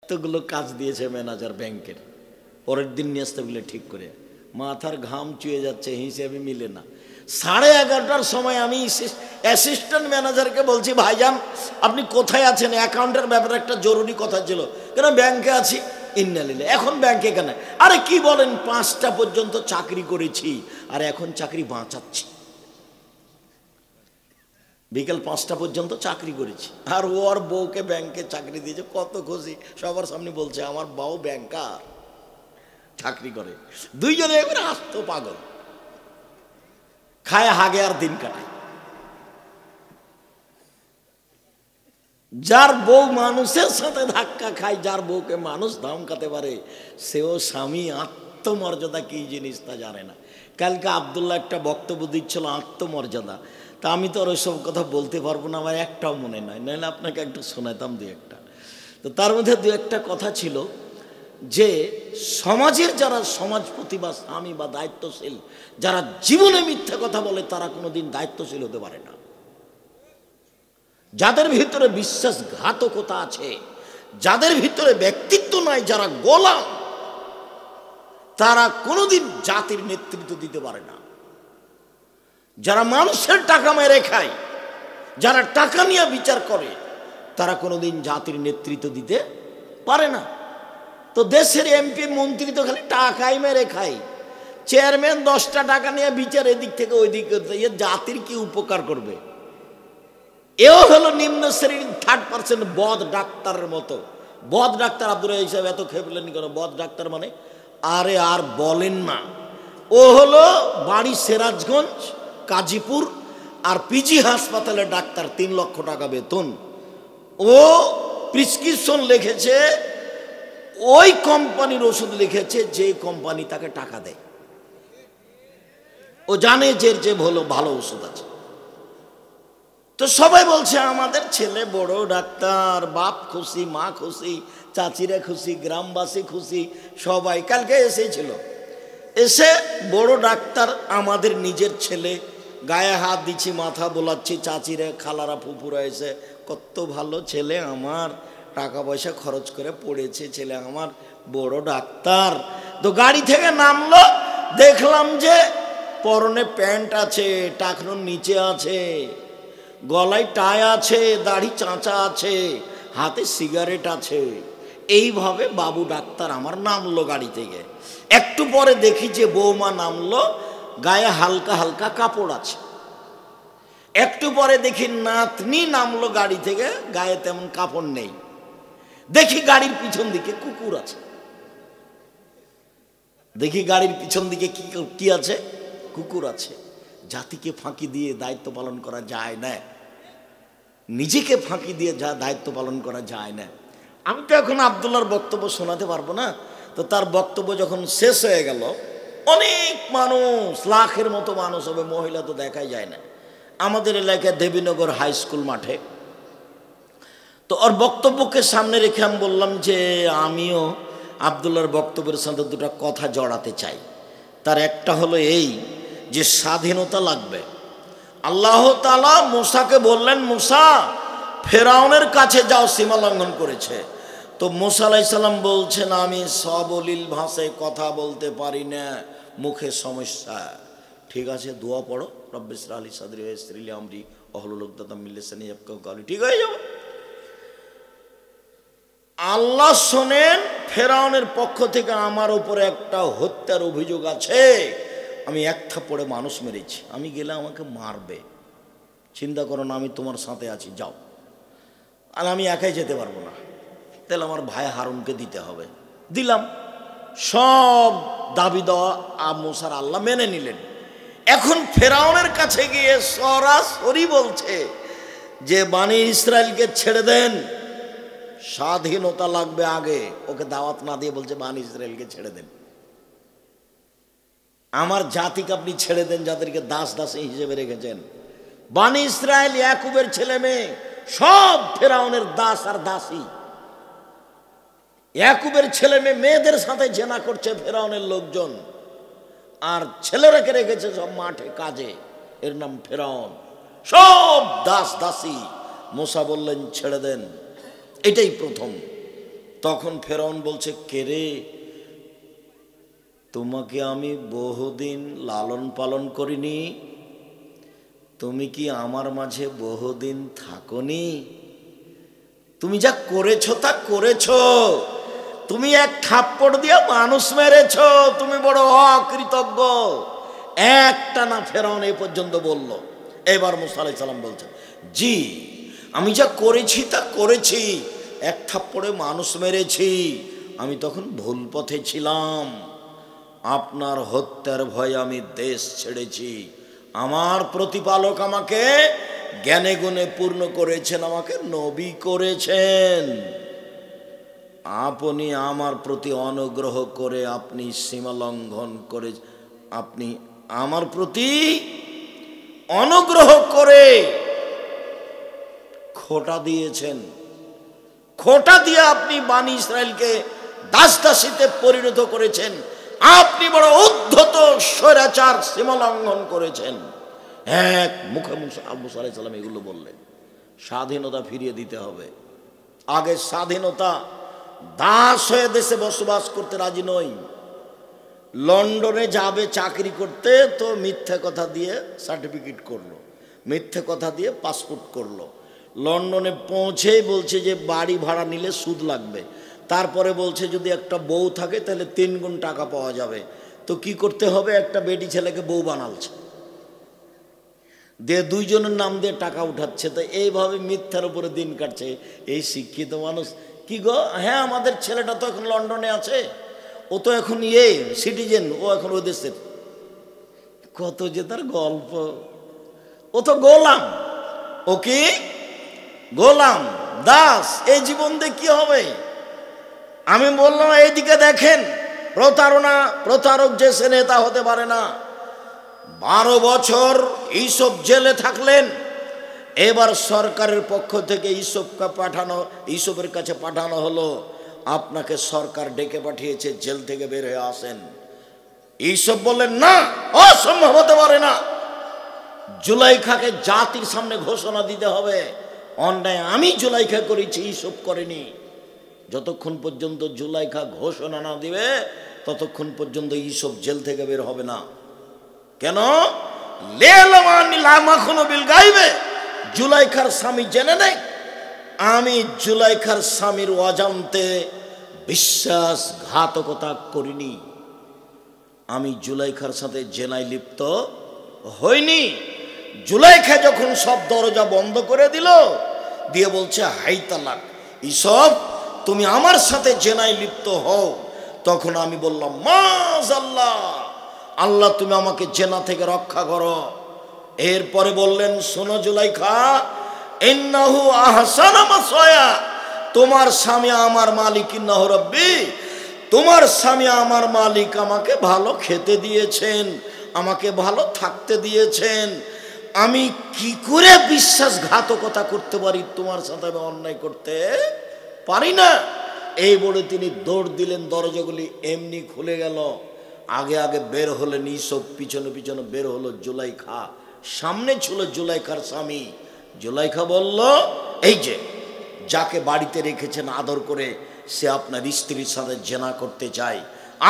এতগুলো কাজ দিয়েছে ম্যানেজার ব্যাংকের, পরের দিন নিয়ে আসতে বলে ঠিক করে, মাথার ঘাম চুয়ে যাচ্ছে, হিসেবে মিলে না। 11:30টার সময় আমি অ্যাসিস্ট্যান্ট ম্যানেজারকে বলছি, ভাইজান আপনি কোথায় আছেন, অ্যাকাউন্টের ব্যাপারে একটা জরুরি কথা ছিল। কেন? ব্যাংকে আছি। ইন্নালিল্লাহ। এখন ব্যাংকে কেন? আরে কি বলেন, 5টা পর্যন্ত চাকরি করেছি আর এখন চাকরি বাঁচাচ্ছি। বিকেল 5টা পর্যন্ত চাকরি করেছি আর ওর বউকে ব্যাংকে চাকরি দিয়েছে, কত খুশি। সবার সামনে বলছে আমার বউ ব্যাংকার, চাকরি করে। দুইজনে একবার আস্ত পাগল, খায় হাগে আর দিন কাটায়। যার বউ মানুষের সাথে ধাক্কা খায়, যার বউকে মানুষ ধমকাতে পারে, সেও স্বামী। আত্মমর্যাদা কি জিনিস তা জানে না। কালকে আব্দুল্লাহ একটা বক্তব্য দিচ্ছিল আত্মমর্যাদা, তা আমি তো আর ওইসব কথা বলতে পারবো না, আমার একটাও মনে নাই, নাহলে আপনাকে একটু শোনাতাম দু একটা। তো তার মধ্যে দু একটা কথা ছিল যে সমাজের যারা সমাজপতি বা স্বামী বা দায়িত্বশীল, যারা জীবনে মিথ্যা কথা বলে, তারা কোনোদিন দায়িত্বশীল হতে পারে না। যাদের ভিতরে বিশ্বাসঘাতকতা আছে, যাদের ভিতরে ব্যক্তিত্ব নাই, যারা গোলাম, তারা কোনোদিন জাতির নেতৃত্ব দিতে পারে না। যারা মানুষের টাকা মেরে খায়, যারা টাকা নিয়ে বিচার করে, তারা কোনোদিন জাতির নেতৃত্ব দিতে পারে না। তো দেশের এমপি মন্ত্রী তো খালি টাকাই মেরে খায়, চেয়ারম্যান 10টা টাকা নিয়ে বিচার এদিক থেকে ওই দিক করতে, এ জাতির কি উপকার করবে? এও হলো নিম্ন শ্রেণীর 3rd% বদ ডাক্তারের মতো। বদ ডাক্তার আব্দুল রাজ্জাক সাহেব এত খেয়ে ফেলেন কেন? বদ ডাক্তার মানে আরে আর বলেন না। ও হলো বাড়ি সিরাজগঞ্জ, কাজীপুর আর পিজি হাসপাতালে ডাক্তার, 3 লক্ষ টাকা বেতন। ও প্রেসক্রিপশন লিখেছে, ওই কোম্পানির ওষুধ লিখেছে যে কোম্পানি তাকে টাকা দেয়। ও জানে যে ভালো ওষুধ আছে। তো সবাই বলছে আমাদের ছেলে বড় ডাক্তার, বাপ খুশি, মা খুশি, চাচিরা খুশি, গ্রামবাসী খুশি, সবাই। কালকে এসেছিল, এসে বড় ডাক্তার আমাদের নিজের ছেলে, গায়ে হাত দিচ্ছি, মাথা বোলাচ্ছি, চাচিরা, খালারা, ফুপুরা এসে কত ভালো ছেলে আমার, টাকা পয়সা খরচ করে পড়েছে ছেলে আমার, বড় ডাক্তার। তো গাড়ি থেকে নামলো, দেখলাম যে পরনে প্যান্ট আছে, টাকনোর নিচে আছে, গলায় টাই আছে, দাড়ি চাঁচা আছে, হাতে সিগারেট আছে। এইভাবে বাবু ডাক্তার আমার নামলো গাড়ি থেকে। একটু পরে দেখি যে বৌমা নামলো, গায়ে হালকা হালকা কাপড় আছে। একটু পরে দেখি নাতনি নামলো গাড়ি থেকে, গায়ে তেমন কাপড় নেই। দেখি গাড়ির পিছন দিকে কুকুর আছে। দেখি গাড়ির পিছন দিকে কি আছে? কুকুর আছে। জাতিকে ফাঁকি দিয়ে দায়িত্ব পালন করা যায় না, নিজেকে ফাঁকি দিয়ে যা দায়িত্ব পালন করা যায় না। আমি তো এখন আব্দুল্লাহর বক্তব্য শোনাতে পারবো না। তো তার বক্তব্য যখন শেষ হয়ে গেল, অনেক মানুষ, লাখের মতো মানুষ হবে, মহিলা তো দেখাই যায় না, আমাদের এলাকায় দেবীনগর হাই স্কুল মাঠে। তো ওর বক্তব্যকে সামনে রেখে আমি বললাম যে আমিও আব্দুল্লাহর বক্তব্যের সাথে দুটো কথা জড়াতে চাই। তার একটা হলো এই যে স্বাধীনতা লাগবে। আল্লাহ তাআলা মুসাকে বললেন, মুসা ফেরাউনের কাছে যাও, সীমা লঙ্ঘন করেছে। তো মুসা আলাইহিস সালাম বলছেন, আমি সবলীল ভাষায় কথা বলতে পারি না, মুখে সমস্যা। ঠিক আছে, দোয়া পড়ো, রব্বি ইশরাহ লি সাদরি ওয়া ইয়াসসির লি আমরি ওয়াহলুল উকদাতাম মিন লিসানি ইয়াফকাহু কাওলি, ঠিক হয়ে যাবে। আল্লাহ শোনেন, ফেরাউনের পক্ষ থেকে আমার উপরে একটা হত্যার অভিযোগ আছে, আমি এক থাপ্পড়ে মানুষ মেরেছি, আমি গেলে আমাকে মারবে, চিন্তা করো না, আমি তোমার সাথে আছি, যাও। আর আমি একাই যেতে পারবো না, তাহলে আমার ভাই হারুনকে দিতে হবে। দিলাম। সব দাবি দেওয়া মুসার আল্লাহ মেনে নিলেন। এখন ফেরাউনের কাছে গিয়ে সরাসরি বলছে যে বানি ইসরায়েলকে ছেড়ে দেন, স্বাধীনতা লাগবে আগে। ওকে দাওয়াত না দিয়ে বলছে বানি ইসরায়েলকে ছেড়ে দেন, আমার জাতিকে আপনি ছেড়ে দেন, যাদেরকে দাস দাসী হিসেবে রেখেছেন। বানি ইসরায়েল ইয়াকুবের ছেলে মেয়ে সব ফেরাউনের দাস আর দাসী। ইয়াকুবের ছেলে মেয়েদের সাথে জেনা করছে ফেরাউনের লোকজন, আর ছেলেরাকে রেখেছে সব মাঠে কাজে, এর নাম ফেরাউন, সব দাস দাসী। মুসা বললেন ছেড়ে দেন। এটাই প্রথম। তখন ফেরাউন বলছে, কে রে, তোমাকে আমি বহুদিন লালন পালন করিনি? তুমি কি আমার মাঝে বহুদিন থাকনি? তুমি যা করেছো তা করেছো। তুমি এক থাপ্পড় দিয়ে মানুষ মেরেছো, তুমি বড় অকৃতজ্ঞ। একটা না ফেরাউন এ পর্যন্ত বলল। এবার মুসা আলাইহিস সালাম বলছেন, জি, আমি যা করেছি তা করেছি, এক থাপ্পড়ে মানুষ মেরেছি, আমি তখন ভুল পথে ছিলাম। আপনার হত্যার ভয়ে আমি দেশ ছেড়েছি। আমার প্রতিপালক আমাকে জ্ঞানে গুণে পূর্ণ করেছেন, আমাকে নবী করেছেন। আপনি আমার প্রতি অনুগ্রহ করে আপনি সীমা লঙ্ঘন করে, আপনি আমার প্রতি অনুগ্রহ করে খোঁটা দিয়েছেন। খোঁটা দিয়ে আপনি বানি ইসরায়েলকে দাসদাসীতে পরিণত করেছেন। আপনি বড় উদ্ধত স্বৈরাচার, সীমা লঙ্ঘন করেছেন। এক মুখে মুসা আলাইহিস সালাম এগুলো বললেন। স্বাধীনতা ফিরিয়ে দিতে হবে। আগে স্বাধীনতা, দাস হয়ে দেশে বসবাস করতে রাজি নই। লন্ডনে যাবে চাকরি করতে, তো মিথ্যে কথা দিয়ে সার্টিফিকেট করলো, মিথ্যে কথা দিয়ে পাসপোর্ট করলো। লন্ডনে পৌঁছেই বলছে যে বাড়ি ভাড়া নিলে সুদ লাগবে। তারপরে বলছে যদি একটা বউ থাকে তাহলে 3 গুণ টাকা পাওয়া যাবে। তো কি করতে হবে, একটা বেটি ছেলেকে বউ বানালছে, দিয়ে 2 জনের নাম দিয়ে টাকা উঠাচ্ছে। তো এইভাবে মিথ্যার উপরে দিন কাটছে এই শিক্ষিত মানুষ। কি গো, হ্যাঁ আমাদের ছেলেটা তো এখন লন্ডনে আছে, ও তো এখন সিটিজেন, ও এখন ওই দেশের। কত যে তার গল্প। ও তো গোলাম, ও কি গোলাম, দাস। এই জীবন দিয়ে কি হবে? আমি বললাম এইদিকে দেখেন, প্রতারক যে সে নেতা হতে পারে না। 12 বছর ইউসুফ জেলে থাকলেন। এবার সরকারের পক্ষ থেকে ইউসুফের কাছে পাঠানো হলো, আপনাকে সরকার ডেকে পাঠিয়েছে, জেল থেকে বের হয়ে আসেন। ইউসুফ বললেন, না, অসম্ভব হতে পারে না। জুলাইখাকে জাতির সামনে ঘোষণা দিতে হবে, অন্যায় আমি জুলাইখা করেছি, ইউসুফ করেনি। যতক্ষণ পর্যন্ত জুলাইখা ঘোষণা না দিবে ততক্ষণ পর্যন্ত ইউসুফ জেল থেকে বের হবে না। কেন? জুলাইখার স্বামী জেনে নেই, আমি জুলাইখার স্বামীর অজান্তে বিশ্বাসঘাতকতা করিনি, আমি জুলাইখার সাথে জেনায় লিপ্ত হইনি। জুলাইখা যখন সব দরজা বন্ধ করে দিল, দিয়ে বলছে, হাই তালাক, ইসব তুমি আমার সাথে জেনায় লিপ্ত হও। তখন আমি বললাম, মাযাল্লাহ, আল্লাহ তুমি আমাকে জেনা থেকে রক্ষা করো। এরপরে বললেন, শোনো জুলাইখা, ইন্নাহু আহসানা মাসওয়া, তোমার স্বামী আমার মালিক, ইন্নাহু রাব্বি, তোমার স্বামী আমার মালিক, আমাকে ভালো খেতে দিয়েছেন, আমাকে ভালো থাকতে দিয়েছেন। আমি কি করে বিশ্বাসঘাতকতা করতে পারি? তোমার সাথে আমি অন্যায় করতে পারি না। এই বলে তিনি দৌড় দিলেন, দরজাগুলি এমনি খুলে গেল। আগে আগে বের হলেন ইউসুফ, পিছনে পিছনে বের হলো জুলাইখা। সামনে ছিল জুলাইখার স্বামী। জুলাইখা বলল, এই যে যাকে বাড়িতে রেখেছেন আদর করে, সে আপনার স্ত্রীর সাথে জেনা করতে চায়,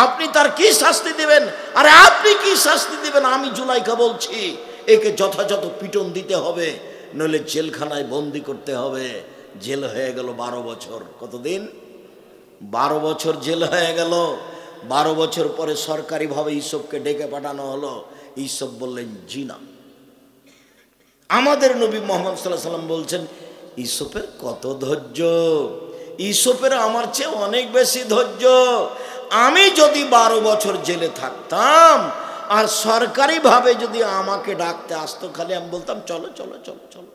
আপনি তার কি শাস্তি দিবেন? আরে আপনি কি শাস্তি দিবেন? আমি জুলাইখা বলছি, একে যথাযথ পিটন দিতে হবে, নইলে জেলখানায় বন্দি করতে হবে। জেল হয়ে গেল 12 বছর। কতদিন? 12 বছর জেল হয়ে গেল। 12 বছর পরে সরকারিভাবে ইউসুফকে ডেকে পাঠানো হলো। ইউসুফ বললেন, জি না। আমাদের নবী মুহাম্মদ সাল্লাল্লাহু আলাইহি ওয়াসাল্লাম বলছেন, ইউসুফের কত ধৈর্য, ইউসুফের আমার চেয়ে অনেক বেশি ধৈর্য। আমি যদি 12 বছর জেলে থাকতাম আর সরকারিভাবে যদি আমাকে ডাকতে আসতো, খালি আমি বলতাম চলো চলো চলো চলো।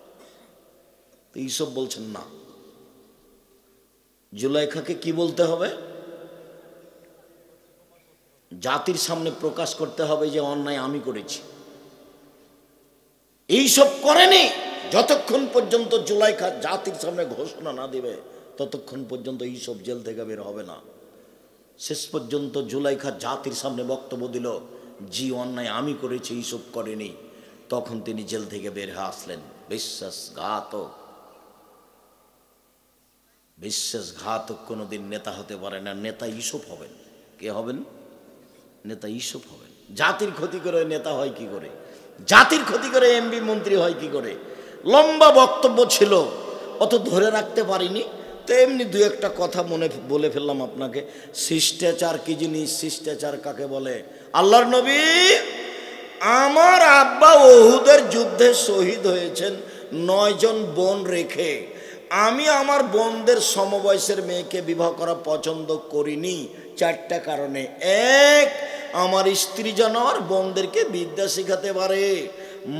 তো ইউসুফ বলছেন না, জুলাইখাকে কি বলতে হবে? জাতির সামনে প্রকাশ করতে হবে যে অন্যায় আমি করেছি। এইসব করেনি। যতক্ষণ পর্যন্ত জুলাইখা জাতির সামনে ঘোষণা না দিবে ততক্ষণ পর্যন্ত ইউসুফ জেল থেকে বের হবে না। শেষ পর্যন্ত জুলাইখা জাতির সামনে বক্তব্য দিল, জি অন্যায় আমি করেছি, ইউসুফ করেনি। তখন তিনি জেল থেকে বের হয়ে আসলেন। বিশ্বাসঘাতক, বিশ্বাসঘাতক কোনোদিন নেতা হতে পারে না। নেতা ইউসুফ হবেন। কে হবেন? নেতা ইউসুফ হবেন। জাতির ক্ষতি করে নেতা হয় কি করে? জাতির ক্ষতি করে এমপি মন্ত্রী হয় কি করে? লম্বা বক্তব্য ছিল, অত ধরে রাখতে পারিনি, তো এমনি দু একটা কথা মনে বলে ফেললাম আপনাকে। শিষ্টাচার কি জিনিস? শিষ্টাচার কাকে বলে? আল্লাহর নবী, আমার আব্বা ওহুদের যুদ্ধে শহীদ হয়েছেন 9 জন বোন রেখে। আমি আমার বোনদের সমবয়সের মেয়েকে বিবাহ করা পছন্দ করিনি 4টা কারণে। এক, আমার স্ত্রী যেন আমার বোনদেরকে বিদ্যা শিখাতে পারে,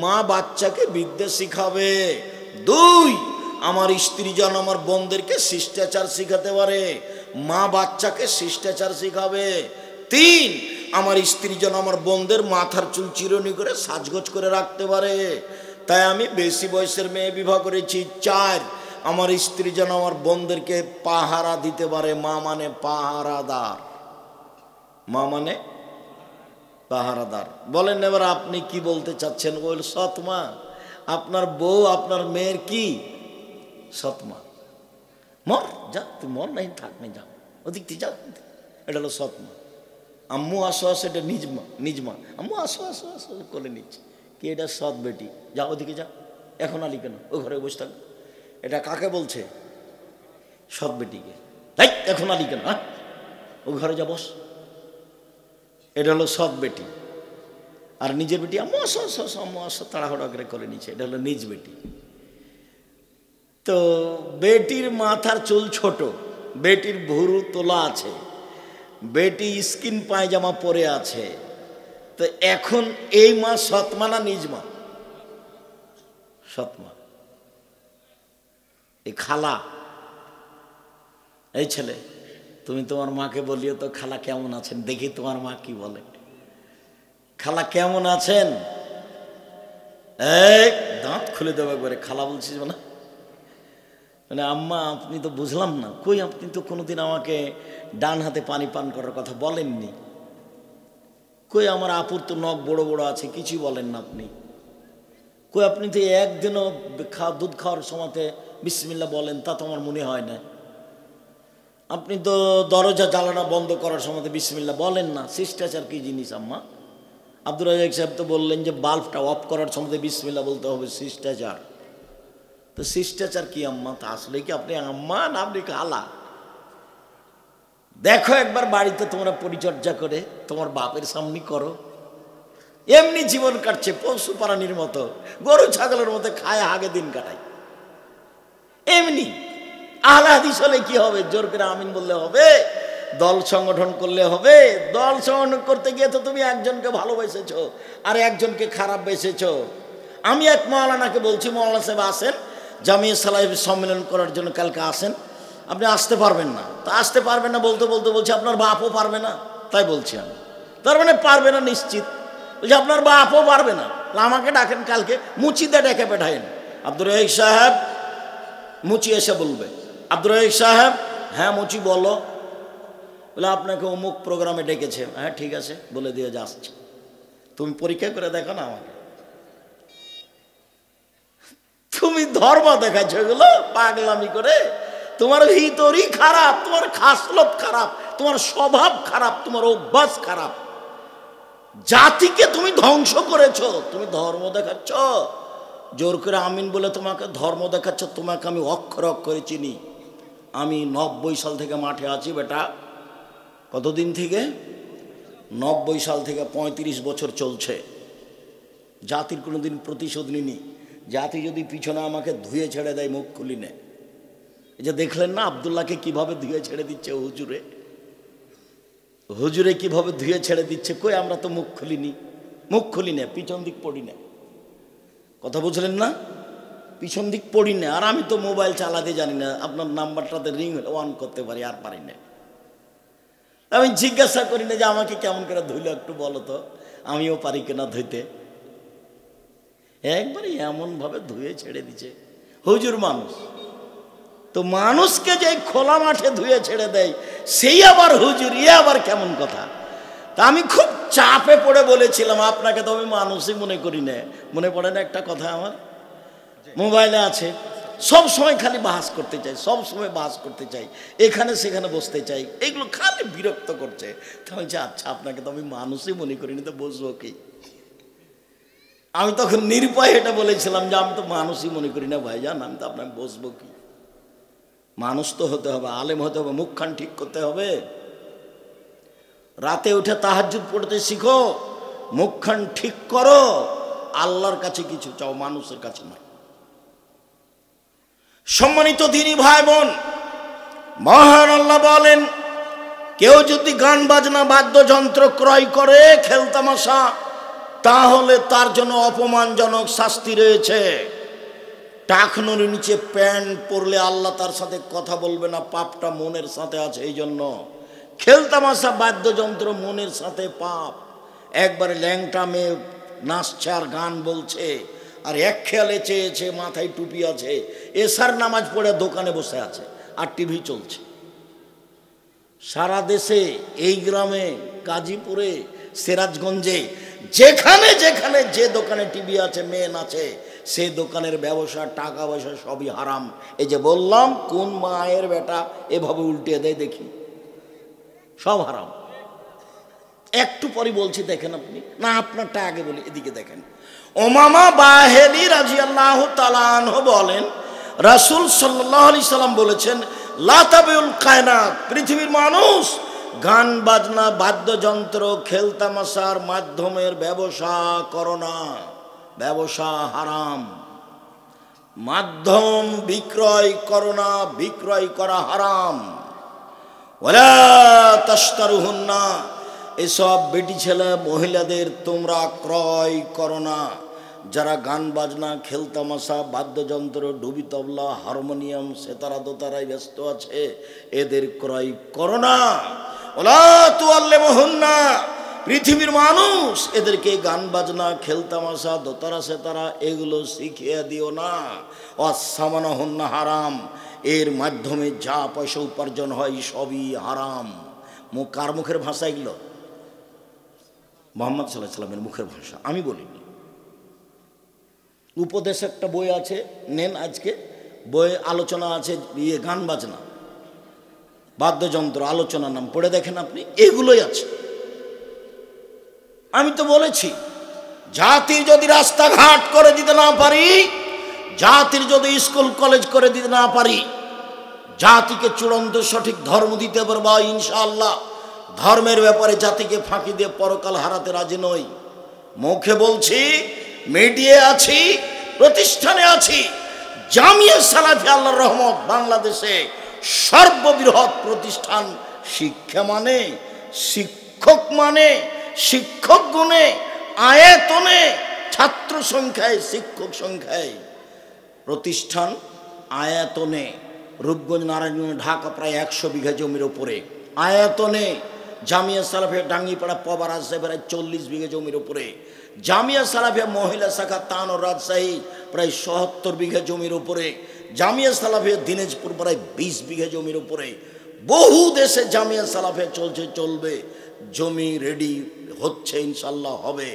মা বাচ্চাকে বিদ্যা শিখাবে। 2, আমার স্ত্রী যেন আমার বোনদেরকে শিষ্টাচার শিখাতে পারে, মা বাচ্চাকে শিষ্টাচার শিখাবে। 3, আমার স্ত্রী যেন আমার বোনদের মাথার চুল চিরুনি করে সাজগোজ করে রাখতে পারে, তাই আমি বেশি বয়সের মেয়ে বিবাহ করেছি। 4, আমার স্ত্রী যেন আমার বোনদেরকে পাহারা দিতে পারে। মা মানে পাহারাদার, মা মানে পাহারাদার। বলেন এবার আপনি কি বলতে চাচ্ছেন? বল সৎ মা। আপনার বউ আপনার মেয়ের কি? সৎ মা। মর যা, তুই মর নাই, থাক নাই, যা ওদিক দিয়ে যাও, এটা হলো সৎ মা। আম্মু আসো আসো, এটা নিজ মা। নিজ মা আম্মু আসো আসো আসো করে নিচ্ছে কি? এটা সৎ বেটি, যা ওদিকে যা, এখন আলি কেন, ও ঘরে বসে থাক। এটা কাকে বলছে? সৎ বেটিকে। তাই এখন আলি কেন, হ্যাঁ ও ঘরে যা বস। এটা হলো সৎ বেটি। আর নিজের বেটি আম্মু আসো আসো আসো, আম্মু আসো তাড়াহুড়া করে নিচ্ছে, এটা হলো নিজ বেটি। তো বেটির মাথার চুল ছোট, বেটির ভুরু তোলা আছে, বেটি স্কিন পায়জামা পরে আছে, তো এখন এই মা সৎমা না নিজ মা? সৎমা। এই খালা, এই ছেলে তুমি তোমার মাকে বলিও তো খালা কেমন আছেন, দেখি তোমার মা কি বলে। খালা কেমন আছেন? এক দাঁত খুলে দেবে একবারে। খালা বলছিস না মানে আম্মা আপনি তো বুঝলাম না, কই আপনি তো কোনোদিন আমাকে ডান হাতে পানি পান করার কথা বলেননি, কই আমার আপুর তো নখ বড় বড় আছে, কিছুই বলেন না আপনি, কই আপনি তো একদিনও দুধ খাওয়ার সময়তে বিসমিল্লাহ বলেন, তা তো আমার মনে হয় না, আপনি তো দরজা জ্বালানো বন্ধ করার সময়তে বিসমিল্লাহ বলেন না। শিষ্টাচার কি জিনিস আম্মা? আব্দুর রাজ্জাক সাহেব তো বললেন যে বাল্বটা অফ করার সময়তে বিসমিল্লাহ বলতে হবে, শিষ্টাচার। তো শিষ্টাচার কি আম্মা? তা আসলে কি আপনি আম্মা না আপনি খালা? দেখো একবার বাড়িতে তোমরা পরিচর্যা করে তোমার বাপের সামনে করো। এমনি জীবন কাটছে পশু প্রাণীর মতো, গরু ছাগলের মতো খায় হাগে দিন কাটায়। এমনি আহলে হাদিস হলে কি হবে? জোর করে আমিন বললে হবে? দল সংগঠন করলে হবে? দল সংগঠন করতে গিয়ে তো তুমি একজনকে ভালোবেসেছো আর একজনকে খারাপ বেসেছো। আমি এক মৌলানাকে বলছি, মৌলানা সাহেব আসেন জামিয়া সালাফি সম্মেলন করার জন্য, কালকে আসেন। আপনি আসতে পারবেন না? তা আসতে পারবেন না বলতে বলতে বলছি আপনার বাপও পারবে না। তাই বলছি আমি, তার মানে পারবে না নিশ্চিত। বলছি আপনার বাপও পারবে না, আমাকে ডাকেন কালকে, মুচিতে ডেকে পাঠায়েন। আব্দুর রহিক সাহেব, মুচি এসে বলবে আব্দুর রহিক সাহেব, হ্যাঁ মুচি বলো। বলে আপনাকে অমুক প্রোগ্রামে ডেকেছে। হ্যাঁ ঠিক আছে বলে দিয়ে যাচ্ছে, তুমি পরীক্ষা করে দেখো না আমাকে। তুমি ধর্ম দেখাচ্ছ এগুলো পাগলামি করে, তোমার ভিতরই খারাপ, তোমার খাসলত খারাপ, তোমার স্বভাব খারাপ, তোমার অভ্যাস খারাপ, জাতিকে তুমি ধ্বংস করেছো। তুমি ধর্ম দেখাচ্ছ, জোর করে আমিন বলে তোমাকে ধর্ম দেখাচ্ছ। তোমাকে আমি অক্ষরে অক্ষরে চিনি। আমি 90 সাল থেকে মাঠে আছি বেটা। কতদিন থেকে? 90 সাল থেকে 35 বছর চলছে। জাতির কোনোদিন প্রতিশোধ নিনি। জাতি যদি পিছনে আমাকে ধুয়ে ছেড়ে দেয়, মুখ খুলি নেয়। এই যে দেখলেন না আব্দুল্লাহকে কিভাবে ধুয়ে ছেড়ে দিচ্ছে হুজুরে, হুজুরে কিভাবে ধুয়ে ছেড়ে দিচ্ছে। কই আমরা তো মুখ খুলিনি, মুখ খুলি না, পিছন দিক পড়ি না। কথা বুঝলেন না? পিছন দিক পড়ি না। আর আমি তো মোবাইল চালাতে জানি না, আপনার নাম্বারটাতে রিং অন করতে পারি, আর পারি না। আমি জিজ্ঞাসা করি না যে আমাকে কেমন করে ধুইলো একটু বলো তো, আমিও পারি কিনা ধুইতে। একবারে এমনভাবে ধুয়ে ছেড়ে দিচ্ছে হুজুর। মানুষ তো মানুষকে যে খোলা মাঠে ধুয়ে ছেড়ে দেয়, সেই আবার হুজুর, এ আবার কেমন কথা? তা আমি খুব চাপে পড়ে বলেছিলাম, আপনাকে তো আমি মানুষই মনে করি না। মনে পড়ে না একটা কথা আমার মোবাইলে আছে, সব সময় খালি বাহাস করতে চাই, সব সময় বাহাস করতে চাই, এখানে সেখানে বসতে চাই, এগুলো খালি বিরক্ত করছে। তো বলছে আচ্ছা আপনাকে তো আমি মানুষই মনে করিনি, তো বসবো কি? আমি তখন নিরুপায় এটা বলেছিলাম যে আমি তো মানুষই মনে করি না ভাইজান, আমি তো আপনাকে বসবো কি? মানুষ তো হতে হবে, আলেম হতে হবে, মুখখান ঠিক করতে হবে। রাতে উঠে তাহাজ্জুদ পড়তে শিখো, মুখখান ঠিক করো, আল্লাহর কাছে কিছু চাও, মানুষের কাছে নয়। সম্মানিত দিনী ভাই বোন, মহান আল্লাহ বলেন কেউ যদি গান বাজনা বাদ্যযন্ত্র ক্রয় করে খেলতামাশা, তাহলে তার জন্য অপমানজনক শাস্তি রয়েছে। টাকনুর নিচে প্যান্ট পরলে আল্লাহ তার সাথে কথা বলবে না, পাপটা মনের সাথে আছে। এই জন্য খেলতামাশা বাদ্যযন্ত্র মনের সাথে পাপ। একবারে ল্যাংটা মেয়ে নাচছে আর গান বলছে, আর এক খেয়ালে চেয়েছে, মাথায় টুপি আছে, এশার নামাজ পড়ে দোকানে বসে আছে আর টিভি চলছে। সারা দেশে, এই গ্রামে, গাজীপুরে, সিরাজগঞ্জে, যেখানে যেখানে যে দোকানে টিভি আছে, মেয়ে নাচে, সেই দোকানের ব্যবসা, টাকা পয়সা সবই হারাম। এই যে বললাম, কোন মায়ের বেটা এভাবে উল্টে দেয় দেখি, সব হারাম। একটু পরে বলছি, দেখেন আপনি, না আপনারটা আগে বলি, এদিকে দেখেন। উমামা বাহেলি রাদিয়াল্লাহু তাআলা আনহু বলেন, রাসূল সাল্লাল্লাহু আলাইহি সাল্লাম বলেছেন, লা তাবিউল কায়নাত, পৃথিবীর মানুষ গান বাজনা বাদ্যযন্ত্র খেলতামাশার মাধ্যমের ব্যবসা করো না, ব্যবসা হারাম। মাধ্যম বিক্রয় করো না, বিক্রয় করা হারাম। ওয়ালা তাশতারুহুন্না, এসব বেটি ছেলে মহিলাদের তোমরা ক্রয় করো না। যারা গান বাজনা খেলতামাশা বাদ্যযন্ত্র ডুবি তবলা হারমোনিয়াম সেতারা দোতারায় ব্যস্ত আছে, এদের ক্রয় করো না। ওলা তুআল্লিমুহুন্না, পৃথিবীর মানুষ এদেরকে গান বাজনা খেলতামাশা দোতারা সেতারা এগুলো শিখিয়ে দিও না। অসামানাহুন্না হারাম, এর মাধ্যমে যা পয়সা উপার্জন হয় সবই হারাম। কার মুখের ভাষা এগুলো? মুহাম্মদ সাল্লাল্লাহু আলাইহি সাল্লামের মুখের ভাষা, আমি বলিনি। উপদেশ একটা বই আছে, নেন আজকে, বইয়ে আলোচনা আছে গান বাজনা বাদ্যযন্ত্র, আলোচনার নাম পড়ে দেখেন আপনি, এগুলোই আছে। আমি তো বলেছি, জাতির যদি রাস্তাঘাট করে দিতে না পারি, জাতির যদি স্কুল কলেজ করে দিতে না পারি, জাতিকে চূড়ান্ত সঠিক ধর্ম দিতে পারবো ইনশাআল্লাহ। ধর্মের ব্যাপারে জাতিকে ফাঁকি দিয়ে পরকাল হারাতে রাজি নই। মুখে বলছি, মিডিয়া আছি, প্রতিষ্ঠানে আছি। জামিয়া সালাফিয়া আল্লাহর রহমত বাংলাদেশে সর্ববৃহৎ প্রতিষ্ঠান। শিক্ষা মানে, শিক্ষক মানে, শিক্ষক গুণে, আয়তনে, ছাত্র সংখ্যায়, শিক্ষক সংখ্যায় প্রতিষ্ঠান, আয়তনে রূপগঞ্জ, নারায়ণগঞ্জ, ঢাকা প্রায় 100 বিঘা জমির উপরে। আয়তনে জামিয়া সালাফিয়া ডাঙ্গিপাড়া পবার আছে প্রায় 40 বিঘা জমির উপরে। জামিয়া সালাফিয়া মহিলা শাখা তানোর রাজশাহী প্রায় 77 বিঘা জমির উপরে। জামিয়া সালাফিয়া দিনাজপুর প্রায় 20 বিঘা জমির উপরে। বহু দেশে জামিয়া সালাফিয়া চলছে, চলবে, জমি রেডি হচ্ছে, ইনশাল্লাহ হবে।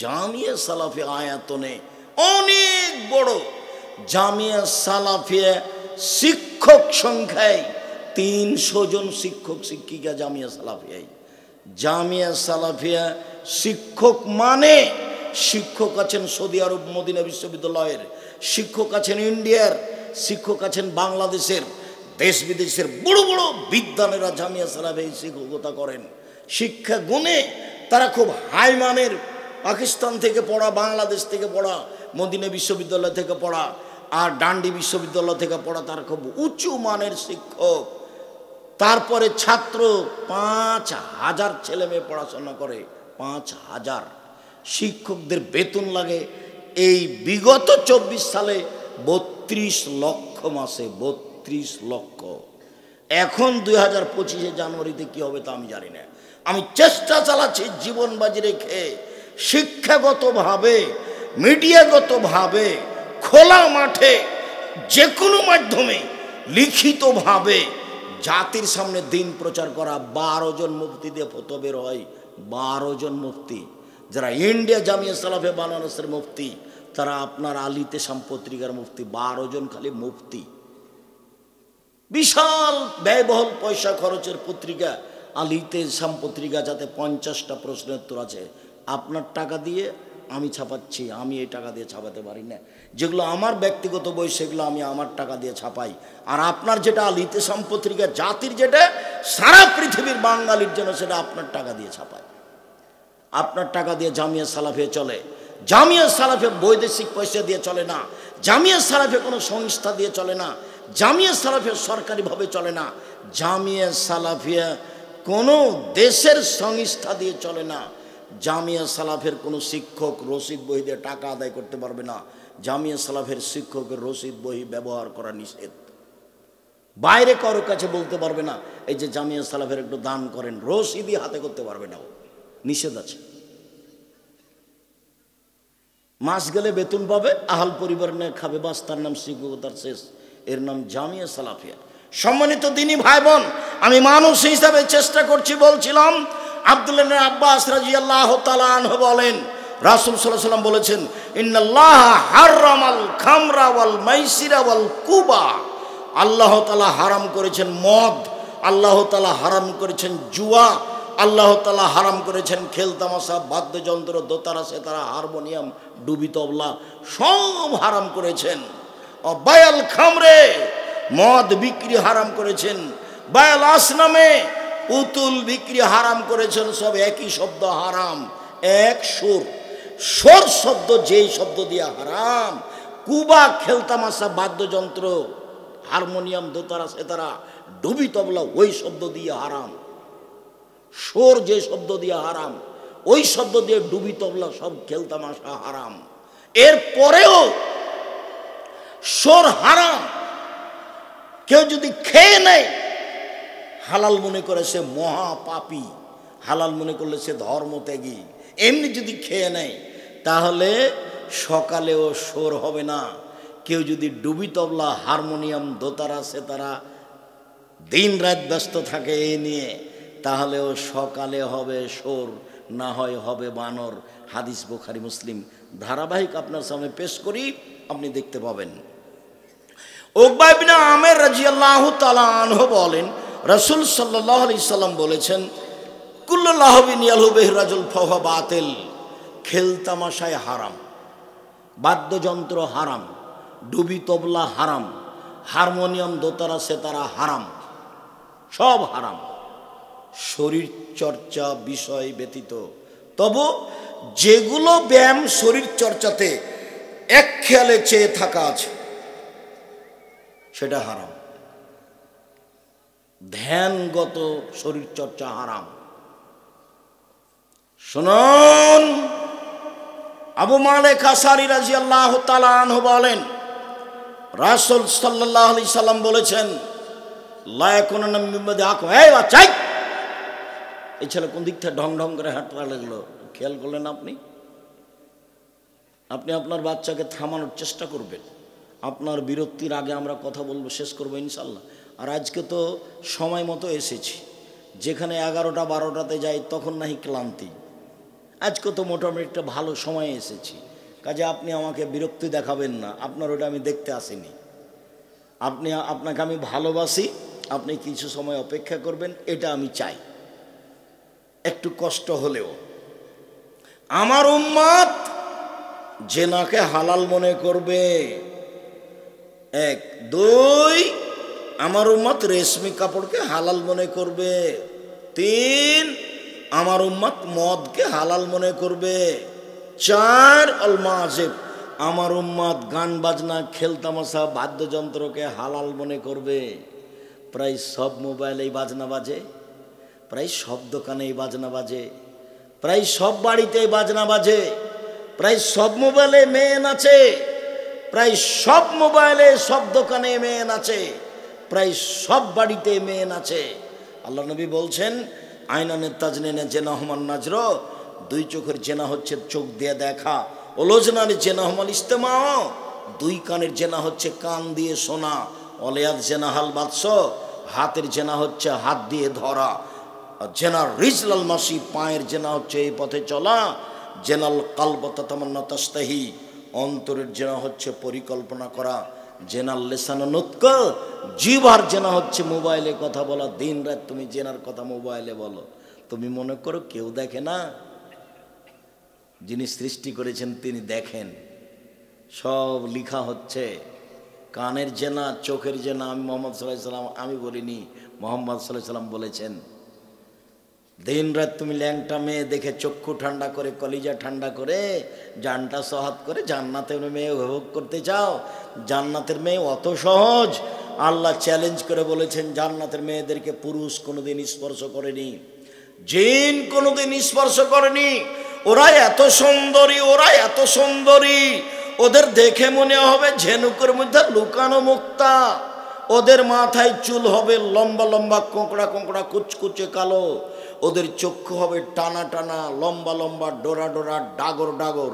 জামিয়া সালাফিয়া আয়তনে অনেক বড়। জামিয়া সালাফিয়া শিক্ষক সংখ্যায় 300 জন শিক্ষক শিক্ষিকা জামিয়া সালাফিয়ায়। জামিয়া সালাফিয়া শিক্ষক মানে, শিক্ষক আছেন সৌদি আরব মদিনা বিশ্ববিদ্যালয়ের, শিক্ষক আছেন ইন্ডিয়ার, শিক্ষক আছেন বাংলাদেশের, দেশ বিদেশের বড় বড় বিদ্যানেরা জামিয়া সালাফিয়ায় শিক্ষকতা করেন। শিক্ষা গুণে তারা খুব হাই মানের, পাকিস্তান থেকে পড়া, বাংলাদেশ থেকে পড়া, মদিনা বিশ্ববিদ্যালয় থেকে পড়া আর ডান্ডি বিশ্ববিদ্যালয় থেকে পড়া, তারা খুব উঁচু মানের শিক্ষক। তারপরে ছাত্র 5000 ছেলে মেয়ে পড়াশোনা করে, 5000 শিক্ষকদের বেতন লাগে এই বিগত 24 সালে 32 লক্ষ মাসে, 32 লক্ষ। এখন 2025 জানুয়ারিতে কি হবে তা আমি জানি না। আমি চেষ্টা চালাচ্ছি জীবন বাজি রেখে শিক্ষাগতভাবে, মিডিয়াগতভাবে, খোলা মাঠে, যে কোনো মাধ্যমে, লিখিতভাবে জাতির সামনে দিন প্রচার করা। 12 জন মুফতি দিয়ে ফতোয়া বের হয়, 12 জন মুফতি, যারা ইন্ডিয়া জামিয়া সালাফিয়া বানারসের মুফতি, তারা আপনার আলিতে শাম পত্রিকার মুফতি, 12 জন খালি মুফতি, বিশাল ব্যয়বহুল পয়সা খরচের পত্রিকা আলিতে শাম পত্রিকা, যাতে 50টা প্রশ্নের উত্তর আছে। আপনার টাকা দিয়ে আমি ছাপাচ্ছি, আমি এই টাকা দিয়ে ছাপাতে পারি না। যেগুলো আমার ব্যক্তিগত বই সেগুলো আমি আমার টাকা দিয়ে ছাপাই। আর আপনার যেটা আলিতে শাম পত্রিকা জাতির, যেটা সারা পৃথিবীর বাঙালির জন্য, সেটা আপনার টাকা দিয়ে ছাপায়। আপনার টাকা দিয়ে জামিয়া সালাফিয়া চলে। জামিয়া সালাফিয়া বৈদেশিক পয়সা দিয়ে চলে না। জামিয়া সালাফিয়া কোনো সংস্থা দিয়ে চলে না। জামিয়া সালাফিয়া সরকারিভাবে চলে না। জামিয়া সালাফিয়া কোনো দেশের সংস্থা দিয়ে চলে না। জামিয়া সালাফের কোনো শিক্ষক রসিদ বই দিয়ে টাকা আদায় করতে পারবে না। জামিয়া সালাফের শিক্ষকের রসিদ বই ব্যবহার করা নিষেধ। বাইরে কারোর কাছে বলতে পারবে না এই যে জামিয়া সালাফের একটু দান করেন, রসিদই হাতে করতে পারবে না, নিষেধ আছে। মাস গেলে বেতন পাবে, আহাল পরিবার নিয়ে খাবে, বাস, তার নাম শিক্ষকতার শেষ। এর নাম জামিয়া সালাফিয়া। সম্মানিত দিনী ভাই বোন, আমি মানুষ হিসাবে চেষ্টা করছি। বলছিলাম আব্দুল্লাহ ইবনে আব্বাস রাদিয়াল্লাহু তাআলা আনহু বলেন, রাসূল সাল্লাল্লাহু আলাইহি ওয়াসাল্লাম বলেছেন, ইন্নাল্লাহা হারামাল খামরা ওয়াল মাইসিরা ওয়াল কুবা। আল্লাহ তাআলা হারাম করেছেন মদ, আল্লাহ তাআলা হারাম করেছেন জুয়া, আল্লাহ তাআলা হারাম করেছেন খেলতামাশা, বাদ্যযন্ত্র, দোতারা, সেতারা, হারমোনিয়াম, ডুবি তবলা, সব হারাম করেছেন। বায়াল খামরে, মদ বিক্রি হারাম করেছেন। বায়াল আসনামে, পুতুল বিক্রি হারাম করেছেন। সব একই শব্দ, হারাম, এক সুর। সুর শব্দ যেই শব্দ দিয়ে হারাম, কুবা খেলতামাশা, বাদ্যযন্ত্র, হারমোনিয়াম, দোতারা, সেতারা, ডুবি তবলা, ওই শব্দ দিয়ে হারাম। সুর যে শব্দ দিয়ে হারাম, ওই শব্দ দিয়ে ডুবি তবলা, সব খেলতামাশা হারাম। এরপরেও সুর হারাম। কেউ যদি খেয়ে নেয়, হালাল মনে করে সে মহাপাপী, হালাল মনে করলে সে ধর্মত্যাগী। এমনি যদি খেয়ে নেয় তাহলে সকালেও সুর হবে না। কেউ যদি ডুবি তবলা, হারমোনিয়াম, দোতারা, সেতারা দিন রাত ব্যস্ত থাকে এ নিয়ে, তাহলেও সকালে হবে সুর, না হয় হবে বানর। হাদিস বুখারী মুসলিম ধারাবাহিক আপনার সামনে পেশ করি, আপনি দেখতে পাবেন। উকবা ইবনে আমের রাদিয়াল্লাহু তাআলা আনহু বলেন, রাসূল সাল্লাল্লাহু আলাইহি সাল্লাম বলেছেন, কুল্লু লাহবিন ইয়ালহু বিহি রাজুল ফাহুয়া বাতিল। খেলতামাশায় হারাম, বাদ্যযন্ত্র হারাম, ডুবি তবলা হারাম, হারমোনিয়াম, দোতারা, সেতারা হারাম, সব হারাম। শরীর চর্চা বিষয় ব্যতীত। তবু যেগুলো ব্যায়াম শরীর চর্চাতে এক খেয়ালে চেয়ে থাকা আছে, সেটা হারাম। ধ্যানগত শরীর চর্চা হারাম। শুনুন, আবু মালিক আশআরী রাদিয়াল্লাহু তাআলা আনহু বলেন, রাসূল সাল্লাল্লাহু আলাইহি সাল্লাম বলেছেন, লা ইয়াকুনান্না মিন উম্মতি আকওয়াম। এই বাচ্চা, এই ছেলে কোন দিক থেকে ঢং ঢং করে হাঁটতে লাগলো, খেয়াল করলেন আপনি? আপনি আপনার বাচ্চাকে থামানোর চেষ্টা করবেন। আপনার বিরক্তির আগে আমরা কথা বলবো, শেষ করবো ইনশাল্লাহ। আর আজকে তো সময় মতো এসেছি। যেখানে 11টা 12টাতে যাই তখন নাহি ক্লান্তি, আজকে তো মোটামুটি একটা ভালো সময় এসেছি। কাজে আপনি আমাকে বিরক্তি দেখাবেন না, আপনার ওটা আমি দেখতে আসিনি। আপনাকে আমি ভালোবাসি, আপনি কিছু সময় অপেক্ষা করবেন, এটা আমি চাই, একটু কষ্ট হলেও। আমার উম্মত জেনাকে হালাল মনে করবে, 1 2। আমার উম্মত রেশমি কাপড়কে হালাল মনে করবে, 3। আমার উম্মত মদকে হালাল মনে করবে, 4। আল মাযিব, আমার উম্মত গান বাজনা, খেলতামাশা, বাদ্যযন্ত্রকে হালাল মনে করবে। প্রায় সব মোবাইলেই বাজনা বাজে, প্রায় সব দোকানেই বাজনা বাজে, প্রায় সব বাড়িতেই বাজনা বাজে, প্রায় সব মোবাইলে মেয়ে নাচে, প্রায় সব মোবাইলে সব দোকানে মেয়ে নাচে, প্রায় সব বাড়িতে মেয়ে নাচে। আল্লাহ নবী বলছেন, আইনানে তাজনিনে জেনা হমান নাজর, 2 চোখের জেনা হচ্ছে চোখ দিয়ে দেখা। ওলোজনারে জেনা হমাল ইস্তেমা, 2 কানের জেনা হচ্ছে কান দিয়ে শোনা। অলিয়াদ জেনা হাল বাদশ, হাতের জেনা হচ্ছে হাত দিয়ে ধরা। জেনার রিজলাল মাসি, পায়ের জেনা হচ্ছে এই পথে চলা। জেনাল কালব তাতামান্না তাস্তাহি, অন্তরের জেনা হচ্ছে পরিকল্পনা করা, জেনার লেসানো নুতক, জিহ্বার জেনা হচ্ছে মোবাইলে কথা বলা। দিন রাত তুমি জেনার কথা মোবাইলে বলো, তুমি মনে করো কেউ দেখে না? যিনি সৃষ্টি করেছেন তিনি দেখেন, সব লিখা হচ্ছে। কানের জেনা, চোখের জেনা আমি মোহাম্মদ সাল্লাল্লাহু আলাইহি সাল্লাম আমি বলিনি, মোহাম্মদ সাল্লাল্লাহু আলাইহি সাল্লাম বলেছেন। দিন রাত তুমি ল্যাংটা মেয়ে দেখে চক্ষু ঠান্ডা করে, কলিজা ঠান্ডা করে, জানটা সহাত করে জান্নাতের মেয়ে উপভোগ করতে চাও? জান্নাতের মেয়ে অত সহজ? আল্লাহ চ্যালেঞ্জ করে বলেছেন জান্নাতের মেয়েদেরকে পুরুষ কোনোদিন স্পর্শ করেনি, জিন কোনোদিন স্পর্শ করেনি। ওরা এত সুন্দরী, ওরা এত সুন্দরী, ওদের দেখে মনে হবে ঝিনুকের মধ্যে লুকানো মুক্তা। ওদের মাথায় চুল হবে লম্বা লম্বা, কোঁকড়া কোঁকড়া, কুচকুচে কালো। ওদের চক্ষু হবে টানা টানা, লম্বা লম্বা, ডোরা ডোরা, ডাগর ডাগর।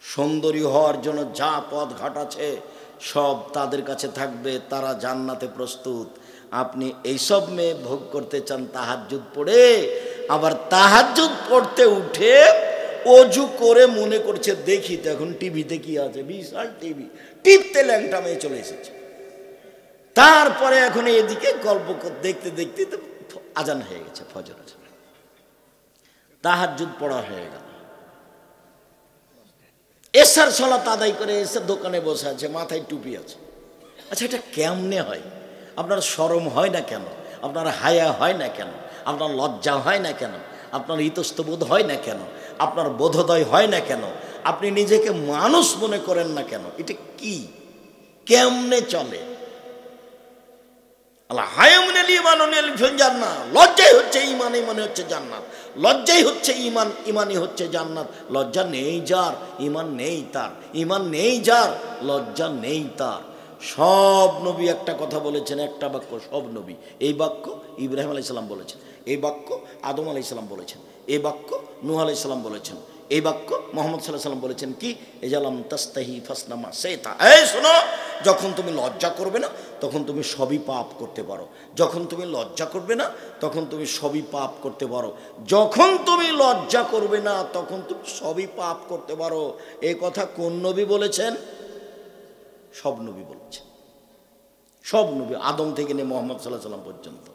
সুন্দরী হওয়ার জন্য যা পথ ঘাট আছে সব তাদের কাছে থাকবে, তারা জান্নাতে প্রস্তুত। আপনি এইসব মেয়ে ভোগ করতে চান তাহাজ্জুদ পড়ে, আবার তাহাজ্জুদ পড়তে উঠে অজু করে মনে করছে দেখি তো এখন টিভিতে কি আছে, বিশাল টিভি, টিপতে ল্যাংটা মেয়ে চলে এসেছে। তারপরে এখন এদিকে গল্প দেখতে দেখতে আজান হয়ে গেছে, ফজর, তাহাজ্জুদ পড়া হয়ে গেল। এশার সালাত আদায় করে এসে দোকানে বসে আছে, মাথায় টুপি আছে। আচ্ছা, এটা কেমনে হয়? আপনার শরম হয় না কেন? আপনার হায়া হয় না কেন? আপনার লজ্জা হয় না কেন? আপনার ইতস্তবোধ হয় না কেন? আপনার বোধোদয় হয় না কেন? আপনি নিজেকে মানুষ মনে করেন না কেন? এটা কি, কেমনে চলে? আল্লাহ হায়ামুল ঈমান ফিল জান্নাহ, লজ্জাই হচ্ছে ঈমান, ঈমানই হচ্ছে জান্নাত। লজ্জাই হচ্ছে ঈমান, ঈমানই হচ্ছে জান্নাত। লজ্জা নেই যার, ঈমান নেই তার। ঈমান নেই যার, লজ্জা নেই তার। সব নবী একটা কথা বলেছেন, একটা বাক্য, সব নবী। এই বাক্য ইব্রাহিম আলাইহিস সালাম বলেছেন, এই বাক্য আদম আলাইহিস সালাম বলেছেন, এই বাক্য নূহ আলাইহিস সালাম বলেছেন, এই বাক্য মুহাম্মদ সাল্লাল্লাহু আলাইহি ওয়াসাল্লাম বলেছেন কি, এজালাম তাস্তাহি ফাসনামা সেতা। এই শোনো, যখন তুমি লজ্জা করবে না তখন তুমি সবই পাপ করতে পারো। যখন তুমি লজ্জা করবে না তখন তুমি সবই পাপ করতে পারো। যখন তুমি লজ্জা করবে না তখন তুমি সবই পাপ করতে পারো। এই কথা কোন নবী বলেছেন? সব নবী বলেছেন, সব নবী, আদম থেকে নিয়ে মুহাম্মদ সাল্লাল্লাহু আলাইহি ওয়াসাল্লাম পর্যন্ত।